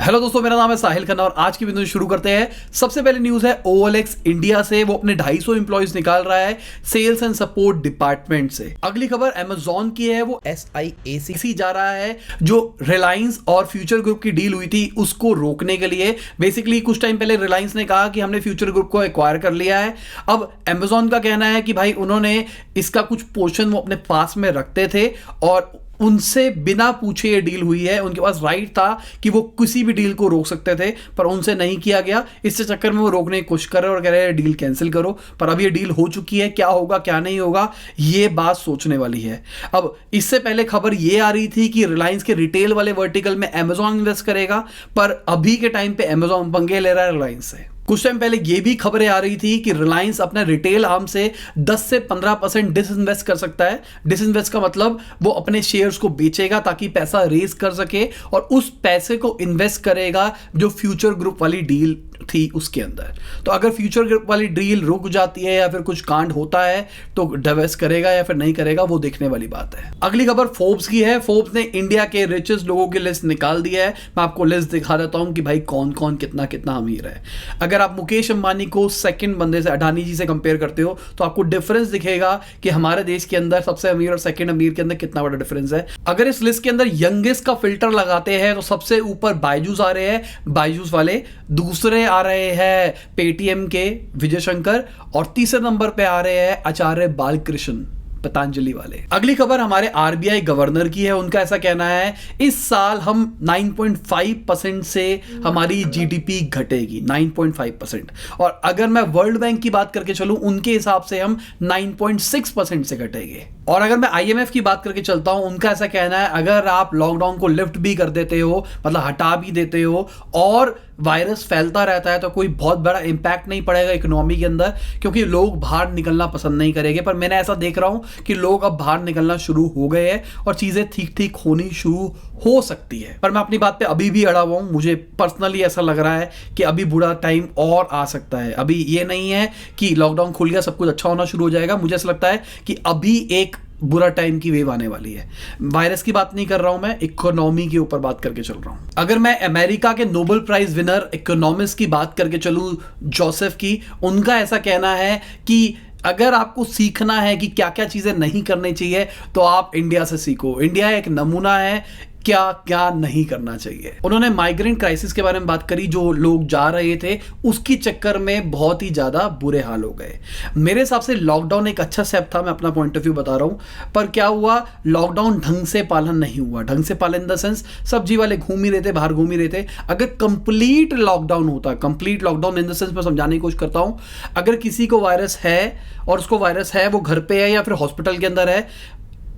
Hello दोस्तों, मेरा नाम है साहिल खन्ना और आज की वीडियो शुरू करते हैं। सबसे पहले न्यूज है OLX इंडिया से। वो अपने 250 एम्प्लॉइज निकाल रहा है सेल्स एंड सपोर्ट डिपार्टमेंट से। अगली खबर अमेजॉन की है। वो SIAC जा रहा है, जो रिलायंस और फ्यूचर ग्रुप की डील हुई थी उसको रोकने के लिए। बेसिकली कुछ टाइम पहले रिलायंस ने कहा कि हमने फ्यूचर ग्रुप को एक्वायर कर लिया है। अब अमेजॉन का कहना है कि भाई उन्होंने इसका कुछ पोर्शन वो अपने पास में रखते थे और उनसे बिना पूछे ये डील हुई है। उनके पास राइट था कि वो किसी भी डील को रोक सकते थे, पर उनसे नहीं किया गया। इससे चक्कर में वो रोकने की कोशिश कर रहे हैं और कह रहे हैं डील कैंसिल करो। पर अब ये डील हो चुकी है, क्या होगा क्या नहीं होगा ये बात सोचने वाली है। अब इससे पहले खबर ये आ रही थी कि रिलायंस के रिटेल वाले वर्टिकल में अमेजॉन इन्वेस्ट करेगा, पर अभी के टाइम पे अमेजॉन पंगे ले रहा है रिलायंस से। कुछ टाइम पहले ये भी खबरें आ रही थी कि रिलायंस अपने रिटेल आर्म से 10 से 15% डिसइन्वेस्ट कर सकता है। डिसइन्वेस्ट का मतलब वो अपने शेयर्स को बेचेगा ताकि पैसा रेज कर सके और उस पैसे को इन्वेस्ट करेगा जो फ्यूचर ग्रुप वाली डील थी उसके अंदर। तो अगर फ्यूचर ग्रुप वाली डील रुक जाती है या फिर कुछ कांड होता है तो डिवेस्ट करेगा या फिर नहीं करेगा, वो देखने वाली बात है। अगली खबर फोर्ब्स की है। फोर्ब्स ने इंडिया के रिचेस्ट लोगों की लिस्ट निकाल दिया है। मैं आपको लिस्ट दिखा देता हूं कि भाई कौन कौन कितना कितना अमीर है। अगर आप मुकेश अंबानी को सेकंड बंदे से, अडानी जी से कंपेयर करते हो तो आपको डिफरेंस दिखेगा कि हमारे देश के अंदर सबसे अमीर और सेकंड अमीर के अंदर कितना बड़ा डिफरेंस है। अगर इस लिस्ट के अंदर यंगेस्ट का फिल्टर लगाते हैं तो सबसे ऊपर बायजूस आ रहे हैं, बायजूस वाले। दूसरे आ रहे हैं पेटीएम के विजय शंकर और तीसरे नंबर पे आ रहे हैं आचार्य बालकृष्ण पतंजलि वाले। अगली खबर हमारे RBI गवर्नर की है। उनका ऐसा कहना है इस साल हम 9.5% से हमारी GDP घटेगी, 9.5%। और अगर मैं वर्ल्ड बैंक की बात करके चलूं उनके हिसाब से हम 9.6% से घटेंगे। और अगर मैं IMF की बात करके चलता हूं, उनका ऐसा कहना है अगर आप लॉकडाउन को लिफ्ट भी कर देते हो, मतलब हटा भी देते हो और वायरस फैलता रहता है तो कोई बहुत बड़ा इंपैक्ट नहीं पड़ेगा इकोनॉमी के अंदर, क्योंकि लोग बाहर निकलना पसंद नहीं करेंगे। पर मैंने ऐसा देख रहा हूं कि लोग अब बाहर निकलना शुरू हो गए हैं और चीजें ठीक ठीक होनी शुरू हो सकती है। पर मैं अपनी बात पे अभी भी अड़ा हुआ हूं। मुझे पर्सनली ऐसा लग रहा है कि अभी बुरा टाइम और आ सकता है। अभी ये नहीं है कि लॉकडाउन खुल गया सब कुछ अच्छा होना शुरू हो जाएगा। मुझे ऐसा लगता है कि अभी एक बुरा टाइम की वेव आने वाली है। वायरस की बात नहीं कर रहा हूं मैं, इकोनॉमी के ऊपर बात करके चल रहा हूं। अगर मैं अमेरिका के नोबेल प्राइज विनर इकोनॉमिस्ट की बात करके चलूं, जोसेफ की, उनका ऐसा कहना है कि अगर आपको सीखना है कि क्या क्या चीजें नहीं करनी चाहिए तो आप इंडिया से सीखो। इंडिया एक नमूना है क्या क्या नहीं करना चाहिए। उन्होंने माइग्रेंट क्राइसिस के बारे में बात करी, जो लोग जा रहे थे उसकी चक्कर में बहुत ही ज्यादा बुरे हाल हो गए। मेरे हिसाब से लॉकडाउन एक अच्छा स्टेप था, मैं अपना पॉइंट ऑफ व्यू बता रहा हूं। पर क्या हुआ, लॉकडाउन ढंग से पालन नहीं हुआ। ढंग से पालन इन द सेंस सब्जी वाले घूम ही रहे थे, बाहर घूम ही रहे थे। अगर कंप्लीट लॉकडाउन होता, complete lockdown in the sense मैं समझाने की कोशिश करता हूं, अगर किसी को वायरस है और उसको वायरस है, वो घर पे है या फिर हॉस्पिटल के अंदर है,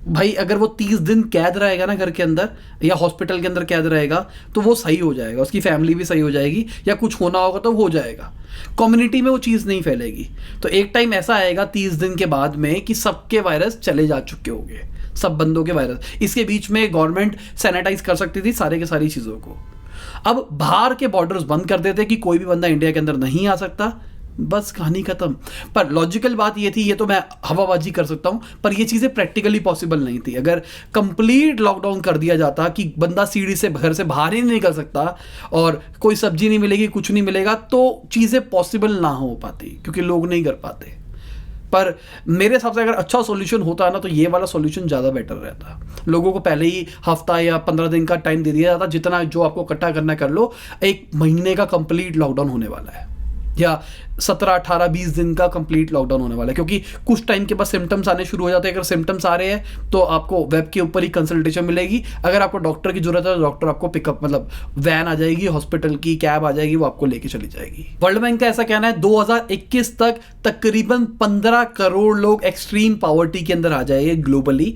भाई अगर वो 30 दिन कैद रहेगा ना घर के अंदर या हॉस्पिटल के अंदर कैद रहेगा तो वो सही हो जाएगा, उसकी फैमिली भी सही हो जाएगी, या कुछ होना होगा तो हो जाएगा। कम्युनिटी में वो चीज़ नहीं फैलेगी। तो एक टाइम ऐसा आएगा 30 दिन के बाद में कि सबके वायरस चले जा चुके होंगे, सब बंदों के वायरस। इसके बीच में गवर्नमेंट सैनिटाइज कर सकती थी सारे के सारी चीज़ों को। अब बाहर के बॉर्डर्स बंद कर देते कि कोई भी बंदा इंडिया के अंदर नहीं आ सकता, बस कहानी खत्म। पर लॉजिकल बात ये थी, ये तो मैं हवाबाजी कर सकता हूं, पर ये चीजें प्रैक्टिकली पॉसिबल नहीं थी। अगर कंप्लीट लॉकडाउन कर दिया जाता कि बंदा सीढ़ी से घर से बाहर ही नहीं निकल सकता और कोई सब्जी नहीं मिलेगी, कुछ नहीं मिलेगा, तो चीजें पॉसिबल ना हो पाती क्योंकि लोग नहीं कर पाते। पर मेरे हिसाब से अगर अच्छा सॉल्यूशन होता है ना तो ये वाला सॉल्यूशन ज़्यादा बेटर रहता। लोगों को पहले ही हफ्ता या 15 दिन का टाइम दे दिया जाता, जितना जो आपको इकट्ठा करना कर लो। 1 महीने का कंप्लीट लॉकडाउन होने वाला है या 17, 18, 20 दिन का कंप्लीट लॉकडाउन होने वाला है, क्योंकि कुछ टाइम के बाद सिम्टम्स आने शुरू हो जाते हैं। अगर सिम्टम्स आ रहे हैं तो आपको वेब के ऊपर ही कंसल्टेशन मिलेगी। अगर आपको डॉक्टर की जरूरत है तो डॉक्टर आपको पिकअप, मतलब वैन आ जाएगी, हॉस्पिटल की कैब आ जाएगी, वो आपको लेके चली जाएगी। वर्ल्ड बैंक का ऐसा कहना है 2021 तक तकरीबन 15 करोड़ लोग एक्सट्रीम पॉवर्टी के अंदर आ जाएंगे ग्लोबली।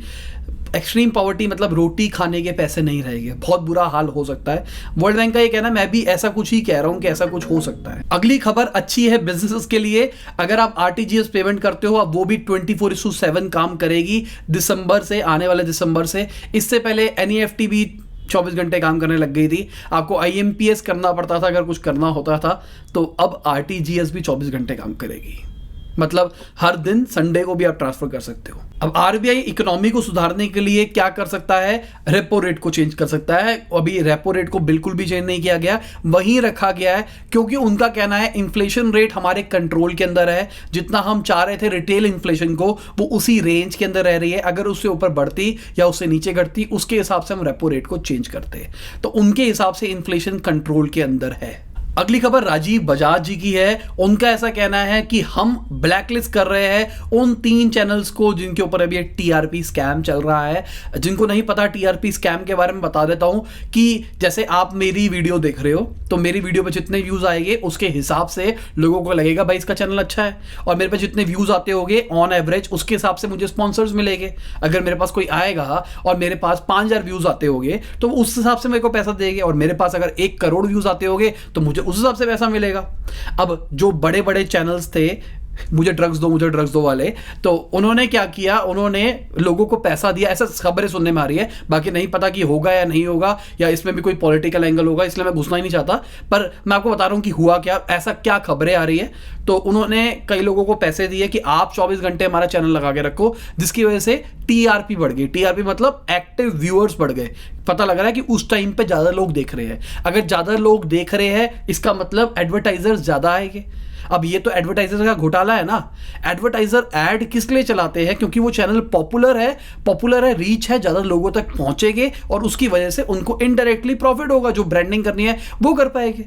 एक्सट्रीम पॉवर्टी मतलब रोटी खाने के पैसे नहीं रहेंगे, बहुत बुरा हाल हो सकता है। वर्ल्ड बैंक का ये कहना है, मैं भी ऐसा कुछ ही कह रहा हूं कि ऐसा कुछ हो सकता है। अगली खबर अच्छी है बिजनेसेस के लिए। अगर आप RTGS पेमेंट करते हो, अब वो भी 24/7 काम करेगी दिसंबर से, आने वाले दिसंबर से। इससे पहले NEFT भी 24 घंटे काम करने लग गई थी। आपको IMPS करना पड़ता था अगर कुछ करना होता था, तो अब RTGS भी 24 घंटे काम करेगी। मतलब हर दिन संडे को भी आप ट्रांसफर कर सकते हो। अब आरबीआई इकोनॉमी को सुधारने के लिए क्या कर सकता है, रेपो रेट को चेंज कर सकता है। अभी रेपो रेट को बिल्कुल भी चेंज नहीं किया गया, वहीं रखा गया है, क्योंकि उनका कहना है इन्फ्लेशन रेट हमारे कंट्रोल के अंदर है। जितना हम चाह रहे थे रिटेल इन्फ्लेशन को, वो उसी रेंज के अंदर रह रही है। अगर उससे ऊपर बढ़ती या उससे नीचे घटती, उसके हिसाब से हम रेपो रेट को चेंज करते। तो उनके हिसाब से इन्फ्लेशन कंट्रोल के अंदर है। अगली खबर राजीव बजाज जी की है। उनका ऐसा कहना है कि हम ब्लैकलिस्ट कर रहे हैं उन 3 चैनल्स को जिनके ऊपर अभी एक टीआरपी स्कैम चल रहा है। जिनको नहीं पता टीआरपी स्कैम के बारे में बता देता हूं कि जैसे आप मेरी वीडियो देख रहे हो, तो मेरी वीडियो पे जितने व्यूज आएंगे उसके हिसाब से लोगों को लगेगा भाई इसका चैनल अच्छा है, और मेरे पे जितने व्यूज आते होंगे ऑन एवरेज उसके हिसाब से मुझे स्पॉन्सर्स मिलेंगे। अगर मेरे पास कोई आएगा और मेरे पास 5000 व्यूज आते होंगे तो उस हिसाब से मेरे को पैसा देंगे, और मेरे पास अगर 1 करोड़ व्यूज आते होंगे तो मुझे उस हिसाब से पैसा मिलेगा। अब जो बड़े बड़े चैनल्स थे मुझे ड्रग्स दो वाले, तो उन्होंने क्या किया, उन्होंने लोगों को पैसा दिया। ऐसा खबरें सुनने में आ रही है, बाकी नहीं पता कि होगा या नहीं होगा, या इसमें भी कोई पॉलिटिकल एंगल होगा, इसलिए मैं घुसना ही नहीं चाहता। पर मैं आपको बता रहा हूं कि हुआ क्या, ऐसा क्या खबरें आ रही है। तो उन्होंने कई लोगों को पैसे दिए कि आप 24 घंटे हमारा चैनल लगा के रखो, जिसकी वजह से टीआरपी बढ़ गई। टीआरपी मतलब एक्टिव व्यूअर्स बढ़ गए। पता लग रहा है कि उस टाइम पे ज्यादा लोग देख रहे हैं। अगर ज्यादा लोग देख रहे हैं इसका मतलब एडवर्टाइजर्स ज्यादा आएंगे। अब ये तो एडवर्टाइजर का घोटाला है ना। एडवर्टाइजर ऐड किस लिए चलाते हैं, क्योंकि वो चैनल पॉपुलर है, रीच है, ज्यादा लोगों तक पहुंचेंगे और उसकी वजह से उनको इनडायरेक्टली प्रॉफिट होगा। जो ब्रांडिंग करनी है वो कर पाएंगे।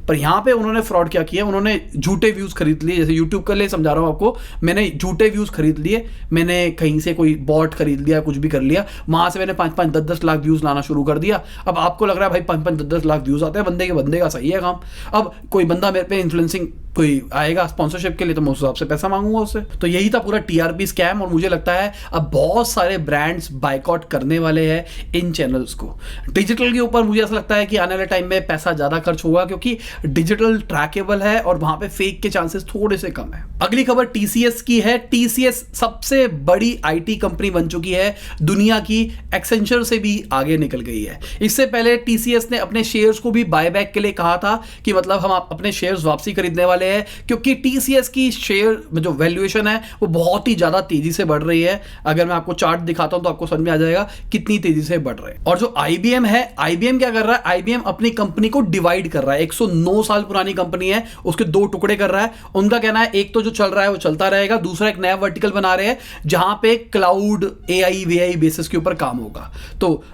पर यहां पे उन्होंने फ्रॉड क्या किया, उन्होंने झूठे व्यूज खरीद लिए। जैसे यूट्यूब के लिए समझा रहा हूं आपको, मैंने झूठे व्यूज खरीद लिए। मैंने कहीं से कोई बॉट खरीद लिया, कुछ भी कर लिया, वहां से मैंने 5-5, 10-10 लाख व्यूज लाना शुरू कर दिया। अब आपको लग रहा है भाई 5-5, 10-10 लाख व्यूज आते हैं, बंदे का सही है काम। अब कोई बंदा मेरे पे इन्फ्लुएंसिंग कोई आएगा स्पॉन्सरशिप के लिए, तो मैं उस हिसाब से पैसा मांगूंगा उससे। तो यही था पूरा टीआरपी स्कैम, और मुझे लगता है अब बहुत सारे ब्रांड्स बाइकआउट करने वाले हैं इन चैनल्स को। डिजिटल के ऊपर मुझे ऐसा लगता है कि आने वाले टाइम में पैसा ज्यादा खर्च होगा, क्योंकि डिजिटल ट्रैकेबल है और वहां पे फेक के चांसेस थोड़े से कम है। अगली खबर टीसीएस की है। टीसीएस सबसे बड़ी आईटी कंपनी बन चुकी है दुनिया की, एक्सेंचर से भी आगे निकल गई है। इससे पहले टीसीएस ने अपने शेयर्स को भी बायबैक के लिए कहा था कि मतलब हम अपने शेयर्स वापसी खरीदने वाले हैं, क्योंकि टीसीएस की शेयर में जो वैल्यूएशन है वो बहुत ही ज्यादा तेजी से बढ़ रही है। अगर मैं आपको चार्ट दिखाता हूं तो आपको समझ में आ जाएगा कितनी तेजी से बढ़ रहे हैं। और जो आईबीएम है, आईबीएम क्या कर रहा है, आईबीएम अपनी कंपनी को डिवाइड कर रहा है। 109 साल पुरानी कंपनी है, उसके 2 टुकड़े कर रहा है। उनका कहना है एक तो जो चल रहा है वो चलता रहेगा, दूसरा एक नया वर्टिकल बना रहे हैं जहां पे क्लाउड एआई वीआई बेसिस के ऊपर काम होगा। तो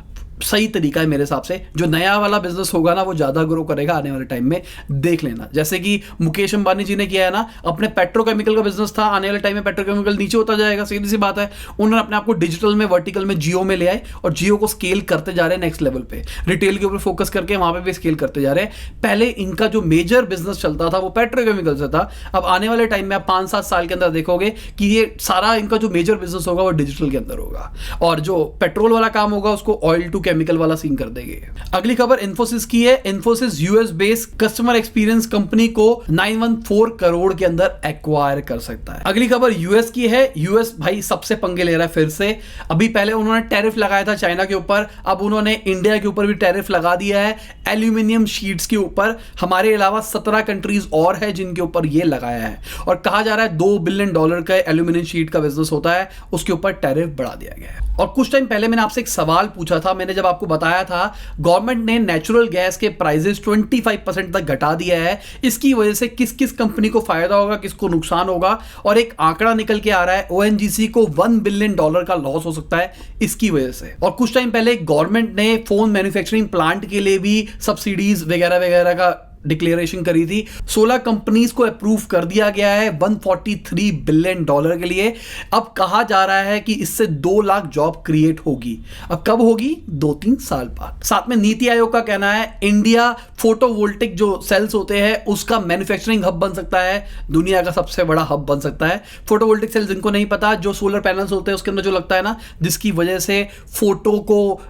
सही तरीका है मेरे हिसाब से। जो नया वाला बिजनेस होगा ना वो ज्यादा ग्रो करेगा आने वाले टाइम में, देख लेना। जैसे कि मुकेश अंबानी जी ने किया है ना, अपने पेट्रोकेमिकल का बिजनेस था, आने वाले टाइम में पेट्रोकेमिकल नीचे होता जाएगा, सीधी सी बात है। उन्होंने अपने आप को डिजिटल में, वर्टिकल में, जियो में ले आए और जियो को स्केल करते जा रहे हैं नेक्स्ट लेवल पे। रिटेल के ऊपर फोकस करके वहां पे भी स्केल करते जा रहे हैं। पहले इनका जो मेजर बिजनेस चलता था वो पेट्रोकेमिकल से था। अब आने वाले टाइम में आप 5-7 साल के अंदर देखोगे कि ये सारा इनका जो मेजर बिजनेस होगा वो डिजिटल के अंदर होगा, और जो पेट्रोल वाला काम होगा उसको ऑयल टू केमिकल वाला सीन कर देंगे। अगली खबर इन्फोसिस की है। Infosys US based customer experience company को 914 करोड़ के अंदर एक्वायर कर सकता है। अगली खबर यूएस की है। यूएस भाई सबसे पंगे ले रहा है फिर से। अभी पहले उन्होंने टैरिफ लगाया था चाइना के ऊपर, अब उन्होंने इंडिया के ऊपर भी टैरिफ लगा दिया है एल्यूमिनियम शीट्स के ऊपर। हमारे अलावा 17 कंट्रीज और है जिनके ऊपर ये लगाया है, और कहा जा रहा है $2 बिलियन का एल्यूमिनियम शीट का बिजनेस होता है, उसके ऊपर टैरिफ बढ़ा दिया गया है। और कुछ टाइम पहले मैंने आपसे एक सवाल पूछा था, मैंने जब आपको बताया था गवर्नमेंट ने नेचुरल गैस के प्राइसेस 25% तक घटा दिया है, इसकी वजह से किस किस कंपनी को फायदा होगा, किसको नुकसान होगा। और एक आंकड़ा निकल के आ रहा है ओएनजीसी को $1 बिलियन का लॉस हो सकता है इसकी वजह से। और कुछ टाइम पहले गवर्नमेंट ने फोन मैन्युफैक्चरिंग प्लांट के लिए भी सब्सिडीज वगैरह वगैरह का डिक्लेरेशन करी थी। 16 कंपनीज को अप्रूव कर दिया गया है $143 बिलियन के लिए। अब कहा जा रहा है कि इससे 2 लाख जॉब क्रिएट होगी। अब कब होगी? 2-3 साल बाद। साथ में नीति आयोग का कहना है इंडिया फोटोवोल्टिक जो सेल्स होते हैं उसका मैन्युफैक्चरिंग हब बन सकता है, दुनिया का सबसे बड़ा हब बन सकता है। फोटोवोल्टिक सेल्स जिनको नहीं पता, जो सोलर पैनल्स होते हैं उसके अंदर जो लगता है ना, जिसकी वजह से फोटो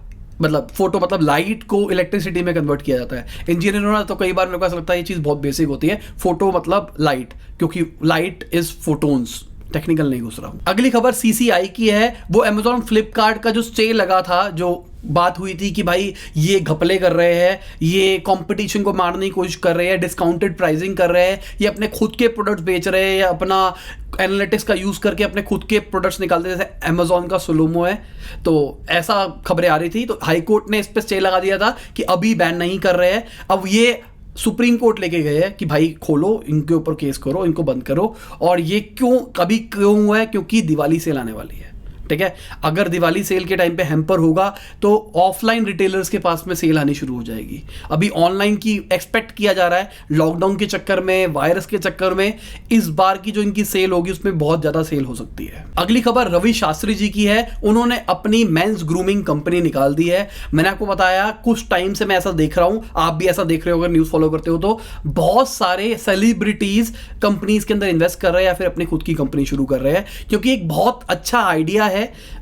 मतलब लाइट को इलेक्ट्रिसिटी में कन्वर्ट किया जाता है। इंजीनियरों ने तो कई बार मेरे को ऐसा लगता है ये चीज़ बहुत बेसिक होती है। फोटो मतलब लाइट, क्योंकि लाइट इज फोटोन्स, टेक्निकल नहीं घुस रहा हूं। अगली खबर CCI की है। वो अमेजॉन फ्लिपकार्ट का जो स्टे लगा था, जो बात हुई थी कि भाई ये घपले कर रहे हैं, ये कंपटीशन को मारने की कोशिश कर रहे हैं, डिस्काउंटेड प्राइसिंग कर रहे हैं, ये अपने खुद के प्रोडक्ट्स बेच रहे हैं या अपना एनालिटिक्स का यूज करके अपने खुद के प्रोडक्ट्स निकालते हैं, जैसे अमेजॉन का सोलोमो है। तो ऐसा खबरें आ रही थी, तो हाई कोर्ट ने इस पर स्टे लगा दिया था कि अभी बैन नहीं कर रहे हैं। अब ये सुप्रीम कोर्ट लेके गए हैं कि भाई खोलो, इनके ऊपर केस करो, इनको बंद करो। और ये क्यों हुआ है? क्योंकि दिवाली सेल आने वाली है, ठीक है। अगर दिवाली सेल के टाइम पे हैम्पर होगा तो ऑफलाइन रिटेलर्स के पास में सेल आनी शुरू हो जाएगी। अभी ऑनलाइन की एक्सपेक्ट किया जा रहा है, लॉकडाउन के चक्कर में, वायरस के चक्कर में इस बार की जो इनकी सेल होगी उसमें बहुत ज्यादा सेल हो सकती है। अगली खबर रवि शास्त्री जी की है। उन्होंने अपनी मेंस ग्रूमिंग कंपनी निकाल दी है। मैंने आपको बताया कुछ टाइम से मैं ऐसा देख रहा हूं, आप भी ऐसा देख रहे हो अगर न्यूज फॉलो करते हो तो, बहुत सारे सेलिब्रिटीज कंपनीज के अंदर इन्वेस्ट कर रहे हैं या फिर अपनी खुद की कंपनी शुरू कर रहे हैं, क्योंकि एक बहुत अच्छा आइडिया है।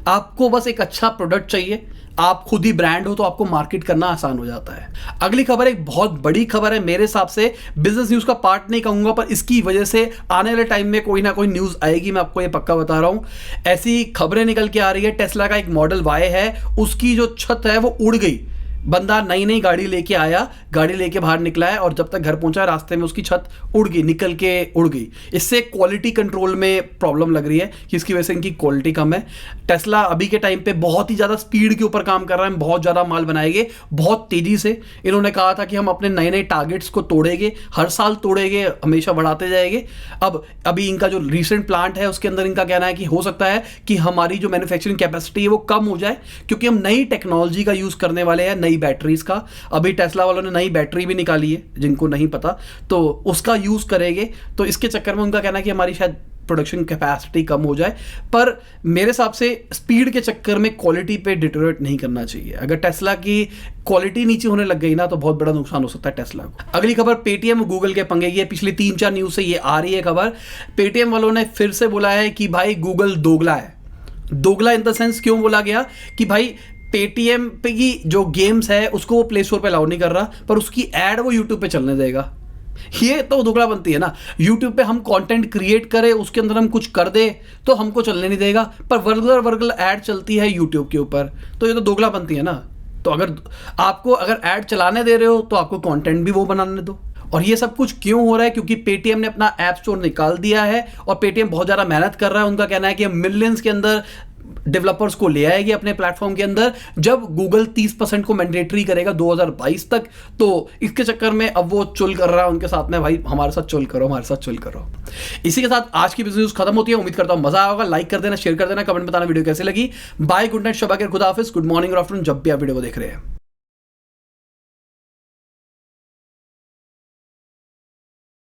आपको बस एक अच्छा प्रोडक्ट चाहिए, आप खुद ही ब्रांड हो तो आपको मार्केट करना आसान हो जाता है। अगली खबर एक बहुत बड़ी खबर है, मेरे हिसाब से बिजनेस न्यूज का पार्ट नहीं कहूंगा, पर इसकी वजह से आने वाले टाइम में कोई ना कोई न्यूज आएगी, मैं आपको ये पक्का बता रहा हूं। ऐसी खबरें निकल के आ रही है, टेस्ला का एक मॉडल Y है, उसकी जो छत है वो उड़ गई। बंदा नई गाड़ी लेके आया, गाड़ी लेके बाहर निकला है और जब तक घर पहुंचा रास्ते में उसकी छत उड़ गई, निकल के उड़ गई। इससे क्वालिटी कंट्रोल में प्रॉब्लम लग रही है, जिसकी वजह से इनकी क्वालिटी कम है। टेस्ला अभी के टाइम पे बहुत ही ज़्यादा स्पीड के ऊपर काम कर रहा है, बहुत ज़्यादा माल बनाएंगे बहुत तेज़ी से। इन्होंने कहा था कि हम अपने नए टारगेट्स को तोड़ेंगे, हर साल तोड़ेंगे, हमेशा बढ़ाते जाएंगे। अब अभी इनका जो रिसेंट प्लांट है उसके अंदर इनका कहना है कि हो सकता है कि हमारी जो मैन्युफैक्चरिंग कैपेसिटी है वो कम हो जाए, क्योंकि हम नई टेक्नोलॉजी का यूज़ करने वाले हैं, बैटरीज का। अभी टेस्ला वालों ने नई बैटरी भी निकाली है, जिनको नहीं पता, तो उसका यूज करेंगे। तो इसके चक्कर में उनका कहना है कि हमारी शायद प्रोडक्शन कैपेसिटी कम हो जाए, पर मेरे हिसाब से स्पीड के चक्कर में क्वालिटी पे डिटेरियोरेट नहीं करना चाहिए। अगर टेस्ला की क्वालिटी नीचे होने लग गई ना तो बहुत बड़ा नुकसान हो सकता है टेस्ला को। अगली खबर पेटीएम गूगल के पंगे की है। पिछले 3-4 न्यूज से ये आ रही है खबर। पेटीएम वालों ने फिर से बोला है कि भाई गूगल दोगला है। दोगला इन द सेंस क्यों बोला गया कि भाई पेटीएम पे की जो गेम्स है उसको वो प्ले स्टोर पे अलाउ नहीं कर रहा, पर उसकी एड वो यूट्यूब पे चलने देगा। ये तो दोगला बनती है ना। यूट्यूब पे हम कंटेंट क्रिएट करें, उसके अंदर हम कुछ कर दे तो हमको चलने नहीं देगा, पर वर्गल ऐड चलती है यूट्यूब के ऊपर, तो ये तो दोगला बनती है ना। तो अगर ऐड चलाने दे रहे हो तो आपको कंटेंट भी वो बनाने दो। और ये सब कुछ क्यों हो रहा है? क्योंकि पेटीएम ने अपना ऐप स्टोर निकाल दिया है और पेटीएम बहुत ज़्यादा मेहनत कर रहा है। उनका कहना है कि मिलियंस के अंदर डेवलपर्स को ले आएगी अपने प्लेटफॉर्म के अंदर। जब गूगल 30% को मैंडेटरी करेगा 2022 तक, तो इसके चक्कर में अब वो चुल कर रहा है उनके साथ में, भाई हमारे साथ चुल करो, हमारे साथ चुल करो। इसी के साथ आज की बिजनेस न्यूज खत्म होती है। उम्मीद करता हूं मजा आएगा। लाइक कर देना, शेयर कर देना, कमेंट बताना वीडियो कैसे लगी। बाय, गुड नाइट, शबा खैर, खुदा हाफिज, गुड मॉर्निंग और आफ्टरनून, जब भी आप वीडियो को देख रहे हैं।